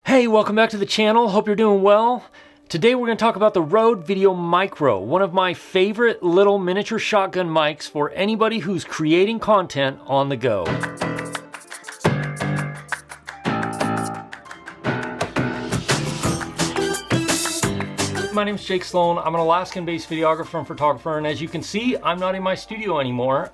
Hey, welcome back to the channel. Hope you're doing well. Today we're going to talk about the Rode VideoMicro, one of my favorite little miniature shotgun mics for anybody who's creating content on the go. My name is Jake Sloan. I'm an Alaskan-based videographer and photographer, and as you can see, I'm not in my studio anymore.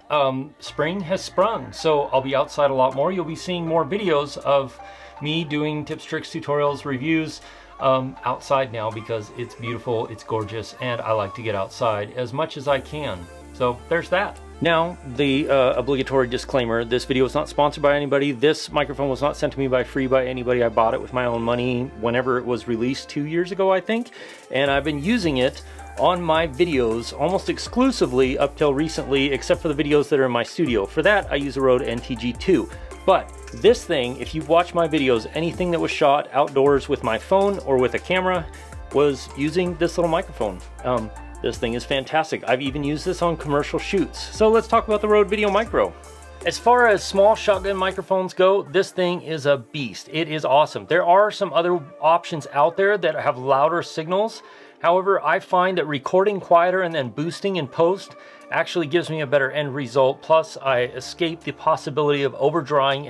Spring has sprung, so I'll be outside a lot more. You'll be seeing more videos of me doing tips, tricks, tutorials, reviews outside now because it's beautiful, it's gorgeous, and I like to get outside as much as I can. So there's that. Now, the obligatory disclaimer, this video is not sponsored by anybody. This microphone was not sent to me by free by anybody. I bought it with my own money whenever it was released 2 years ago, I think. And I've been using it on my videos almost exclusively up till recently, except for the videos that are in my studio. For that, I use a Rode NTG2. But this thing, if you've watched my videos, anything that was shot outdoors with my phone or with a camera was using this little microphone. This thing is fantastic. I've even used this on commercial shoots. So let's talk about the Rode VideoMicro. As far as small shotgun microphones go, this thing is a beast. It is awesome. There are some other options out there that have louder signals. However, I find that recording quieter and then boosting in post actually gives me a better end result. Plus, I escape the possibility of overdriving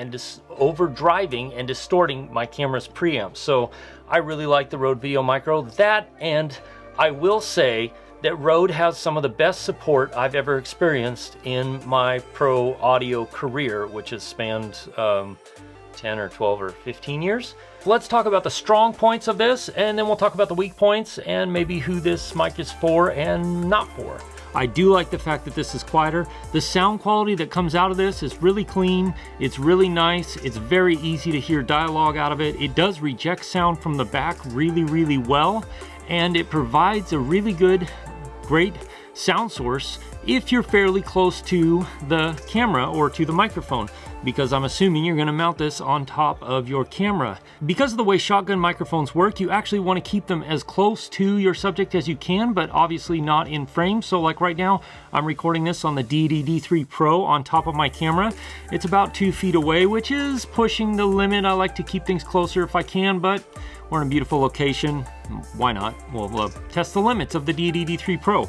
and distorting my camera's preamps. So I really like the Rode VideoMicro. That, and I will say that Rode has some of the best support I've ever experienced in my pro audio career, which has spanned 10 or 12 or 15 years. Let's talk about the strong points of this, and then we'll talk about the weak points and maybe who this mic is for and not for. I do like the fact that this is quieter. The sound quality that comes out of this is really clean. It's really nice. It's very easy to hear dialogue out of it. It does reject sound from the back really, really well, and it provides a really good, great sound source if you're fairly close to the camera or to the microphone, because I'm assuming you're going to mount this on top of your camera. Because of the way shotgun microphones work, you actually want to keep them as close to your subject as you can, but obviously not in frame. So like right now, I'm recording this on the DD3 Pro on top of my camera. It's about 2 feet away, which is pushing the limit. I like to keep things closer if I can, but we're in a beautiful location. Why not? We'll test the limits of the DD3 Pro.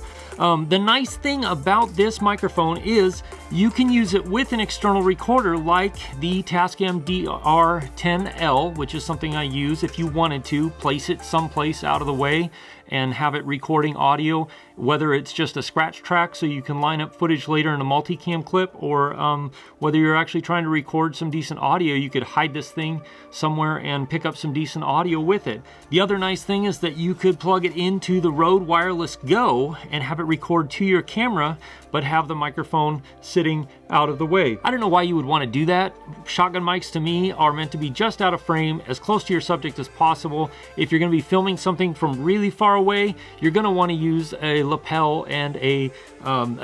The nice thing about this microphone is you can use it with an external recorder like the Tascam DR10L, which is something I use if you wanted to place it someplace out of the way and have it recording audio, whether it's just a scratch track so you can line up footage later in a multicam clip, or whether you're actually trying to record some decent audio, you could hide this thing somewhere and pick up some decent audio with it. The other nice thing is that you could plug it into the Rode Wireless Go and have it record to your camera, but have the microphone sitting out of the way. I don't know why you would want to do that. Shotgun mics to me are meant to be just out of frame, as close to your subject as possible. If you're going to be filming something from really far away, you're going to want to use a lapel and a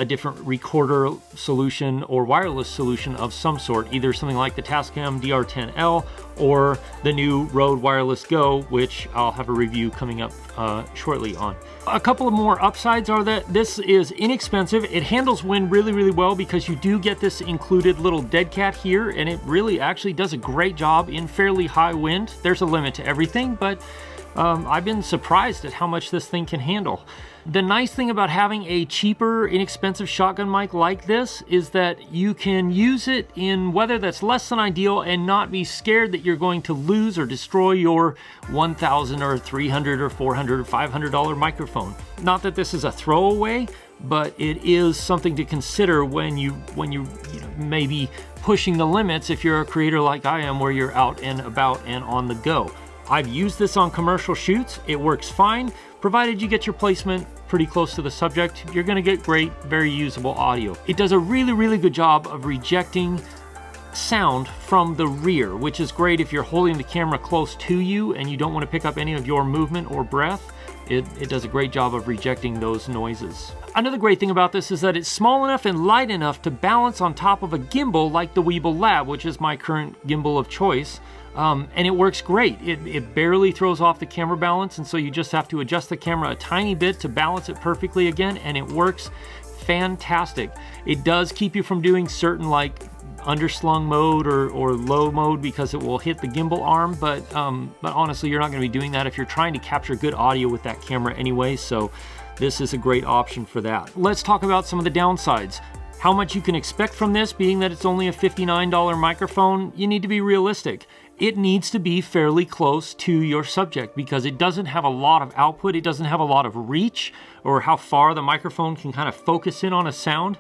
different recorder solution or wireless solution of some sort, either something like the Tascam DR10L or the new Rode Wireless Go, which I'll have a review coming up shortly on. A couple of more upsides are that this is inexpensive. It handles wind really, really well because you do get this included little dead cat here, and it really actually does a great job in fairly high wind. There's a limit to everything, but I've been surprised at how much this thing can handle. The nice thing about having a cheaper, inexpensive shotgun mic like this is that you can use it in weather that's less than ideal and not be scared that you're going to lose or destroy your $1,000 or $300 or $400 or $500 microphone. Not that this is a throwaway, but it is something to consider when you may be pushing the limits if you're a creator like I am, where you're out and about and on the go. I've used this on commercial shoots. It works fine, provided you get your placement pretty close to the subject. You're gonna get great, very usable audio. It does a really, really good job of rejecting sound from the rear, which is great if you're holding the camera close to you and you don't want to pick up any of your movement or breath. It does a great job of rejecting those noises. Another great thing about this is that it's small enough and light enough to balance on top of a gimbal like the Weeble Lab, which is my current gimbal of choice. And it works great. It barely throws off the camera balance, and so you just have to adjust the camera a tiny bit to balance it perfectly again, and it works fantastic. It does keep you from doing certain like underslung mode or low mode because it will hit the gimbal arm, but honestly, you're not going to be doing that if you're trying to capture good audio with that camera anyway, so this is a great option for that. Let's talk about some of the downsides. How much you can expect from this, being that it's only a $59 microphone. You need to be realistic. It needs to be fairly close to your subject because it doesn't have a lot of output. It doesn't have a lot of reach or how far the microphone can kind of focus in on a sound.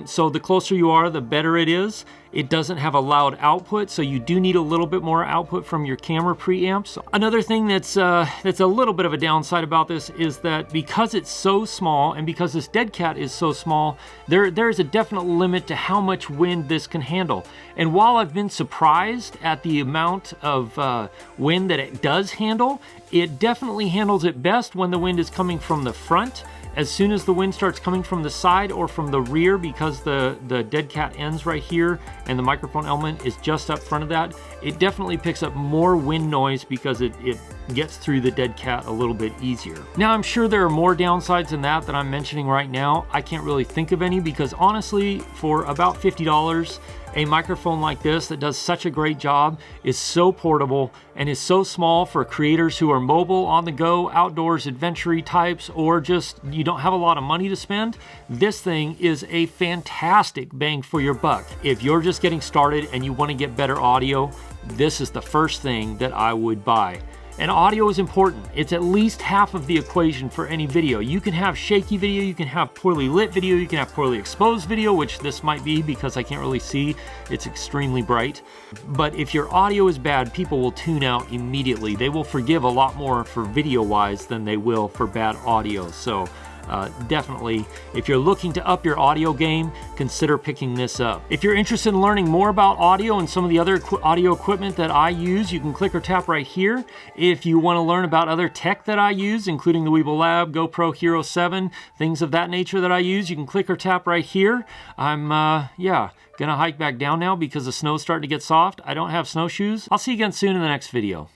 So the closer you are, the better it is. It doesn't have a loud output, so you do need a little bit more output from your camera preamps. Another thing that's a little bit of a downside about this is that because it's so small and because this dead cat is so small, there is a definite limit to how much wind this can handle. And while I've been surprised at the amount of wind that it does handle, it definitely handles it best when the wind is coming from the front. As soon as the wind starts coming from the side or from the rear, because the dead cat ends right here and the microphone element is just up front of that, it definitely picks up more wind noise because it gets through the dead cat a little bit easier. Now, I'm sure there are more downsides than that I'm mentioning right now. I can't really think of any because honestly, for about $50, a microphone like this that does such a great job, is so portable, and is so small for creators who are mobile, on the go, outdoors, adventure-y types, or just you don't have a lot of money to spend. This thing is a fantastic bang for your buck. If you're just getting started and you want to get better audio, this is the first thing that I would buy. And audio is important. It's at least half of the equation for any video. You can have shaky video, you can have poorly lit video, you can have poorly exposed video, which this might be because I can't really see. It's extremely bright. But if your audio is bad, people will tune out immediately. They will forgive a lot more for video-wise than they will for bad audio. So definitely, if you're looking to up your audio game, consider picking this up. If you're interested in learning more about audio and some of the other audio equipment that I use, you can click or tap right here. If you want to learn about other tech that I use, including the Weeble Lab, GoPro Hero 7, things of that nature that I use, you can click or tap right here. I'm, gonna hike back down now because the snow's starting to get soft. I don't have snowshoes. I'll see you again soon in the next video.